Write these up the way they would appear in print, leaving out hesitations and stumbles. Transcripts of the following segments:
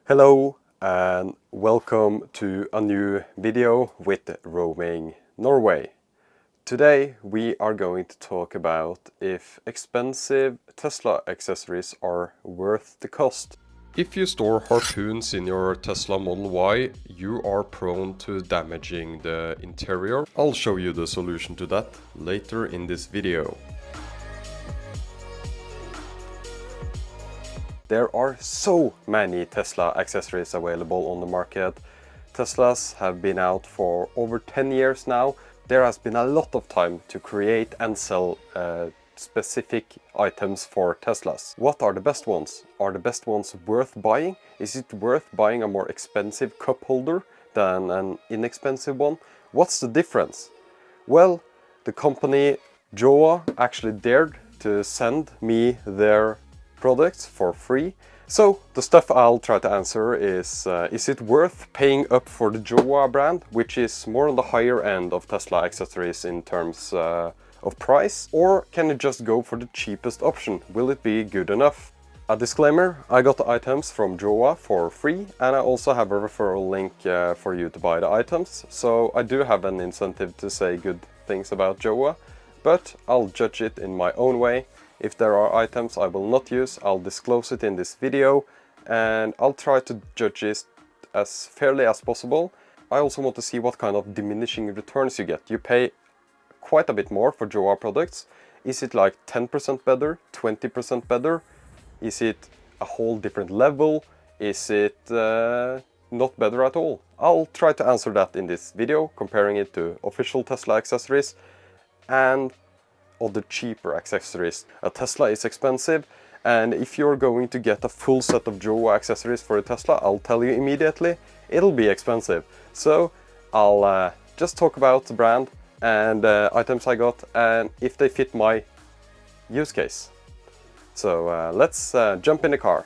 Hello and welcome to a new video with Roaming Norway. Today we are going to talk about if expensive Tesla accessories are worth the cost. If you store harpoons in your Tesla Model Y, you are prone to damaging the interior. I'll show you the solution to that later in this video. There are so many Tesla accessories available on the market. Teslas have been out for over 10 years now. There has been a lot of time to create and sell specific items for Teslas. What are the best ones? Are the best ones worth buying? Is it worth buying a more expensive cup holder than an inexpensive one? What's the difference? Well, the company JOWUA actually dared to send me their products for free. So the stuff I'll try to answer is it worth paying up for the JOWUA brand, which is more on the higher end of Tesla accessories in terms of price, or can you just go for the cheapest option? Will it be good enough? A disclaimer, I got the items from JOWUA for free, and I also have a referral link for you to buy the items, so I do have an incentive to say good things about JOWUA, but I'll judge it in my own way. If there are items I will not use, I'll disclose it in this video, and I'll try to judge it as fairly as possible. I also want to see what kind of diminishing returns you get. You pay quite a bit more for JOWUA products. Is it like 10% better, 20% better? Is it a whole different level? Is it not better at all? I'll try to answer that in this video, comparing it to official Tesla accessories and other cheaper accessories. A Tesla is expensive, and if you're going to get a full set of JOWUA accessories for a Tesla, I'll tell you immediately, it'll be expensive. So I'll just talk about the brand and items I got and if they fit my use case. So let's jump in the car.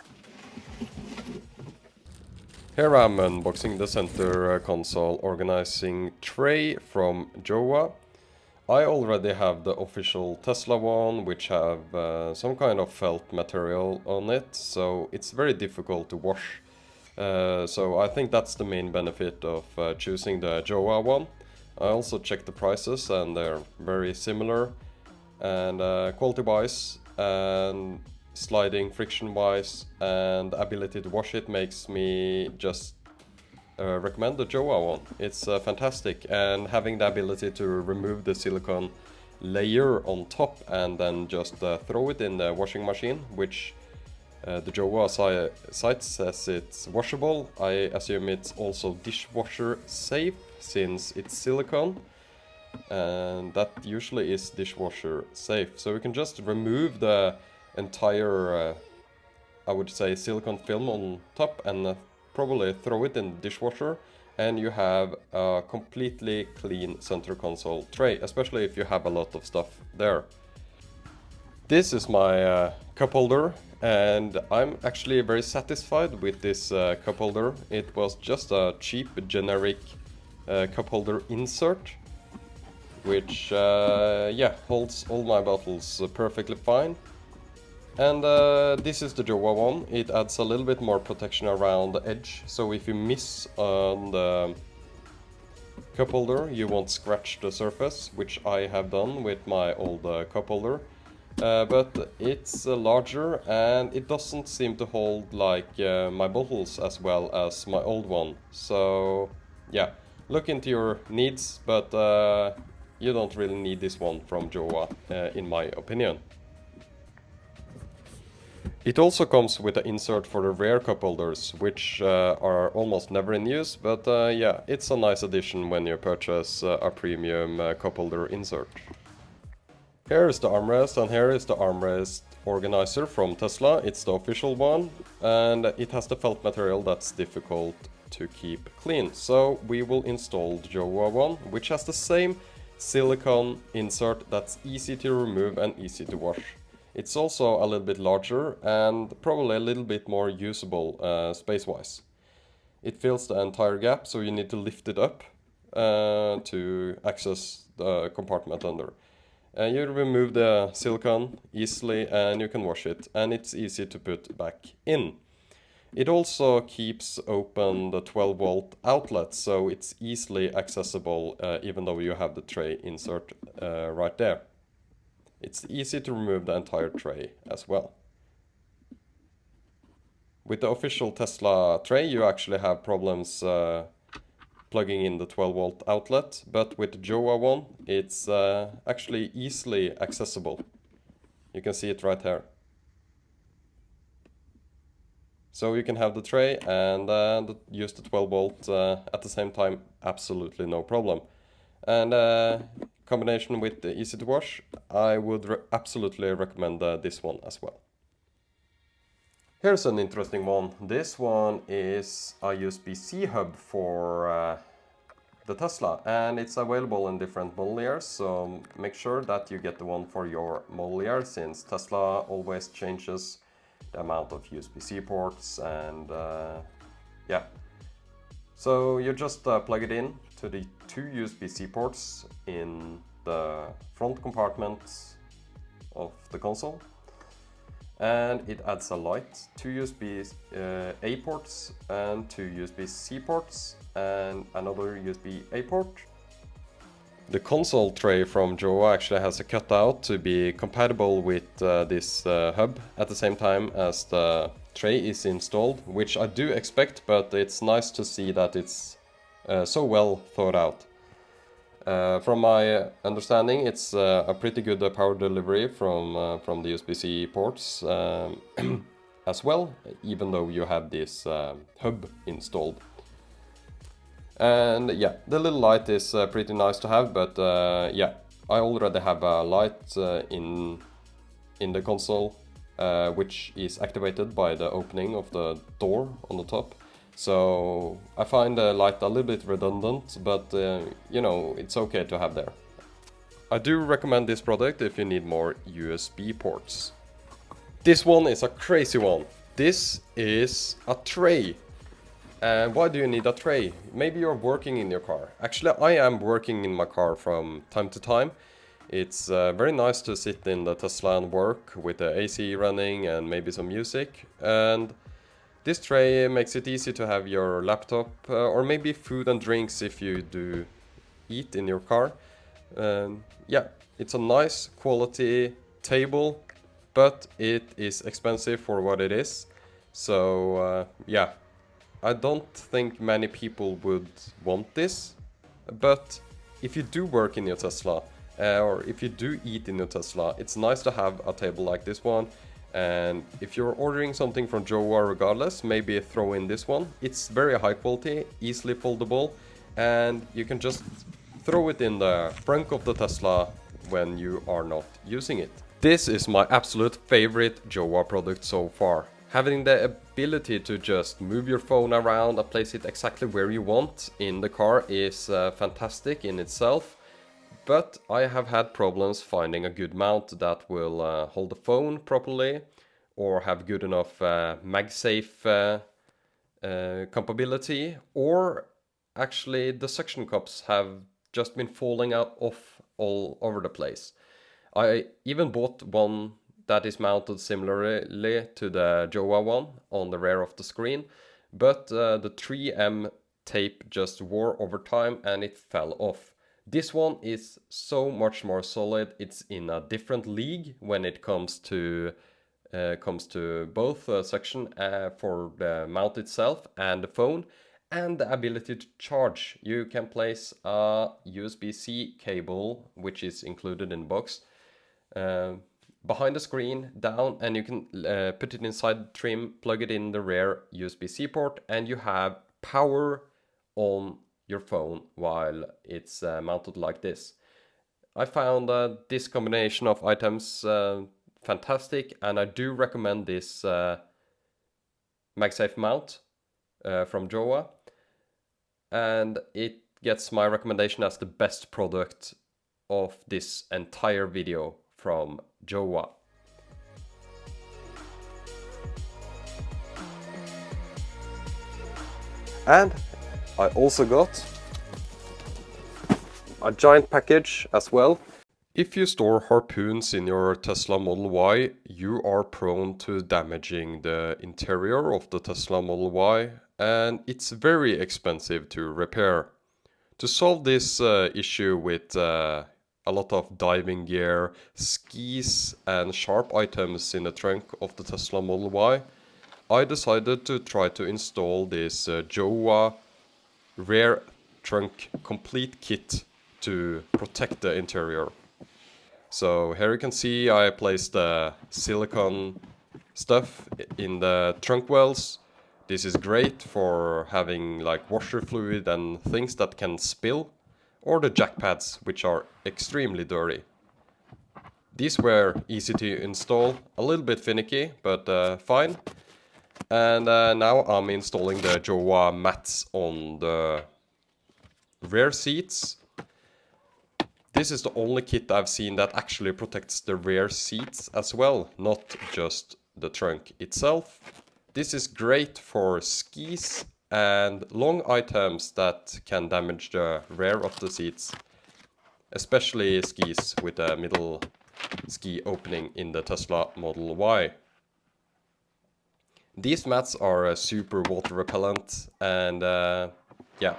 Here I'm unboxing the center console organizing tray from JOWUA. I already have the official Tesla one, which have some kind of felt material on it, so it's very difficult to wash. So I think that's the main benefit of choosing the JOWUA one. I also checked the prices and they're very similar, and quality-wise and sliding friction-wise and ability to wash it makes me just recommend the JOWUA one. It's fantastic, and having the ability to remove the silicone layer on top and then just throw it in the washing machine, which the JOWUA site says it's washable. I assume it's also dishwasher safe since it's silicone, and that usually is dishwasher safe. So we can just remove the entire I would say silicone film on top and probably throw it in the dishwasher, and you have a completely clean center console tray, especially if you have a lot of stuff there. This is my cup holder, and I'm actually very satisfied with this cup holder. It was just a cheap generic cup holder insert, which yeah, holds all my bottles perfectly fine. And this is the JOWUA one. It adds a little bit more protection around the edge, so if you miss on the cup holder, you won't scratch the surface, which I have done with my old cup holder. But it's larger, and it doesn't seem to hold like my bottles as well as my old one. So yeah, look into your needs, but you don't really need this one from JOWUA, in my opinion. It also comes with an insert for the rear cup holders, which are almost never in use, but yeah, it's a nice addition when you purchase a premium cup holder insert. Here is the armrest, and here is the armrest organizer from Tesla. It's the official one, and it has the felt material that's difficult to keep clean. So we will install the JOWUA one, which has the same silicone insert that's easy to remove and easy to wash. It's also a little bit larger and probably a little bit more usable space-wise. It fills the entire gap, so you need to lift it up to access the compartment under. You remove the silicone easily and you can wash it, and it's easy to put back in. It also keeps open the 12 volt outlet, so it's easily accessible even though you have the tray insert right there. It's easy to remove the entire tray as well. With the official Tesla tray, you actually have problems plugging in the 12 volt outlet, but with the JOWUA one, it's actually easily accessible. You can see it right here. So you can have the tray and use the 12 volt at the same time, absolutely no problem. And combination with the easy to wash, I would absolutely recommend this one as well. Here's an interesting one. This one is a USB-C hub for the Tesla, and it's available in different model years, so make sure that you get the one for your model year, since Tesla always changes the amount of USB-C ports, and yeah. So you just plug it in to the two USB-C ports in the front compartment of the console, and it adds a light, two USB-A ports and two USB-C ports, and another USB-A port. The console tray from JOWUA actually has a cutout to be compatible with this hub at the same time as the tray is installed, which I do expect, but it's nice to see that it's so well thought out. From my understanding, it's a pretty good power delivery from the USB-C ports as well, even though you have this hub installed. And yeah, the little light is pretty nice to have, but yeah, I already have a light in the console, which is activated by the opening of the door on the top. So I find the light a little bit redundant, but you know, it's okay to have there. I do recommend this product if you need more USB ports. This one is a crazy one. This is a tray. And why do you need a tray? Maybe you're working in your car. Actually, I am working in my car from time to time. It's very nice to sit in the Tesla and work with the AC running and maybe some music. And this tray makes it easy to have your laptop or maybe food and drinks if you do eat in your car. Yeah, it's a nice quality table, but it is expensive for what it is. So yeah. I don't think many people would want this, but if you do work in your Tesla, or if you do eat in your Tesla, it's nice to have a table like this one. And if you're ordering something from JOWUA regardless, maybe throw in this one. It's very high quality, easily foldable, and you can just throw it in the trunk of the Tesla when you are not using it. This is my absolute favorite JOWUA product so far. Having the ability to just move your phone around and place it exactly where you want in the car is fantastic in itself. But I have had problems finding a good mount that will hold the phone properly or have good enough MagSafe compatibility, or actually the suction cups have just been falling out off all over the place. I even bought one that is mounted similarly to the JOWUA one on the rear of the screen, but the 3M tape just wore over time and it fell off. This one is so much more solid. It's in a different league when it comes to both suction for the mount itself and the phone, and the ability to charge. You can place a USB-C cable, which is included in the box, behind the screen, down, and you can put it inside the trim, plug it in the rear USB-C port, and you have power on your phone while it's mounted like this. I found this combination of items fantastic, and I do recommend this MagSafe mount from JOWUA, and it gets my recommendation as the best product of this entire video from JOWUA. And I also got a giant package as well. If you store harpoons in your Tesla Model Y, you are prone to damaging the interior of the Tesla Model Y, and it's very expensive to repair. To solve this issue with a lot of diving gear, skis, and sharp items in the trunk of the Tesla Model Y, I decided to try to install this JOWUA rear trunk complete kit to protect the interior. So here you can see I placed the silicone stuff in the trunk wells. This is great for having like washer fluid and things that can spill, or the jack pads, which are extremely dirty. These were easy to install, a little bit finicky, but fine. And now I'm installing the JOWUA mats on the rear seats. This is the only kit I've seen that actually protects the rear seats as well, not just the trunk itself. This is great for skis and long items that can damage the rear of the seats, especially skis with a middle ski opening in the Tesla Model Y. These mats are super water repellent, and yeah,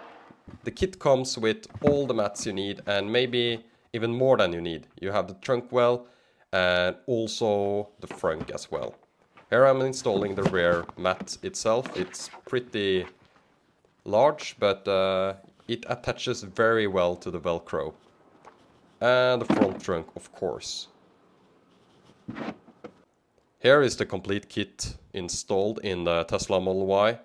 the kit comes with all the mats you need and maybe even more than you need. You have the trunk well and also the front as well. Here I'm installing the rear mat itself. It's pretty large, but it attaches very well to the Velcro. And the front trunk, of course. Here is the complete kit installed in the Tesla Model Y.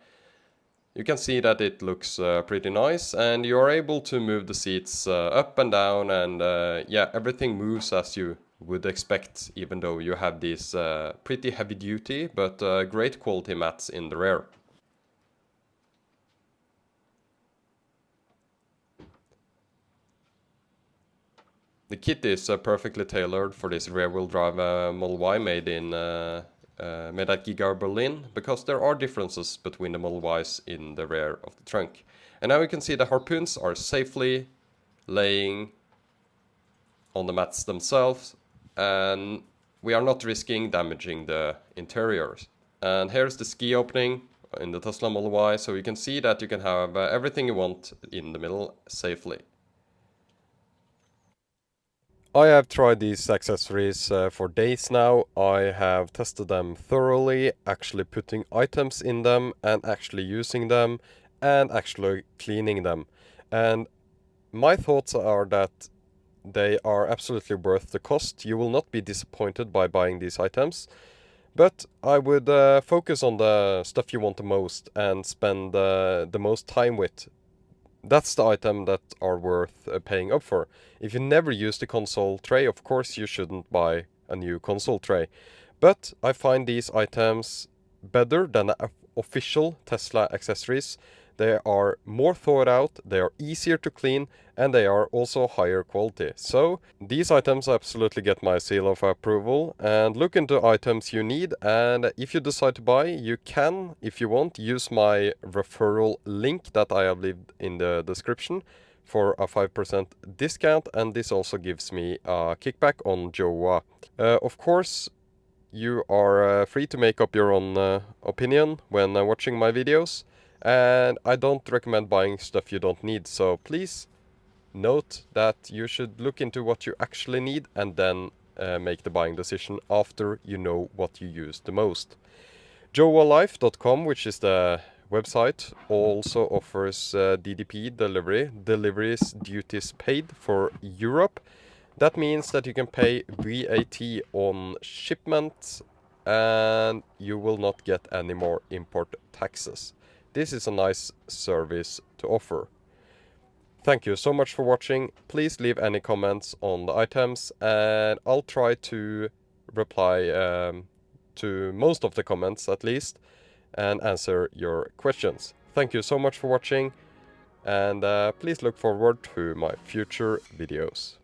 You can see that it looks pretty nice, and you're able to move the seats up and down, and yeah, everything moves as you would expect, even though you have these pretty heavy duty but great quality mats in the rear. The kit is perfectly tailored for this rear-wheel drive Model Y made at Giga Berlin, because there are differences between the Model Ys in the rear of the trunk. And now you can see the harpoons are safely laying on the mats themselves, and we are not risking damaging the interiors. And here's the ski opening in the Tesla Model Y, so you can see that you can have everything you want in the middle safely. I have tried these accessories for days now. I have tested them thoroughly, actually putting items in them and actually using them and actually cleaning them. And my thoughts are that they are absolutely worth the cost. You will not be disappointed by buying these items. But I would focus on the stuff you want the most and spend the most time with. That's the item that are worth paying up for. If you never use the console tray, of course you shouldn't buy a new console tray. But I find these items better than the official Tesla accessories. They are more thought out, they are easier to clean, and they are also higher quality. So these items absolutely get my seal of approval. And look into items you need, and if you decide to buy, you can, if you want, use my referral link that I have left in the description for a 5% discount, and this also gives me a kickback on JOWUA. Of course, you are free to make up your own opinion when watching my videos, and I don't recommend buying stuff you don't need, so please note that you should look into what you actually need and then make the buying decision after you know what you use the most. JOWUALife.com, which is the website, also offers DDP delivery, deliveries duties paid for Europe. That means that you can pay VAT on shipment and you will not get any more import taxes. This is a nice service to offer. Thank you so much for watching. Please leave any comments on the items and I'll try to reply to most of the comments at least and answer your questions. Thank you so much for watching, and please look forward to my future videos.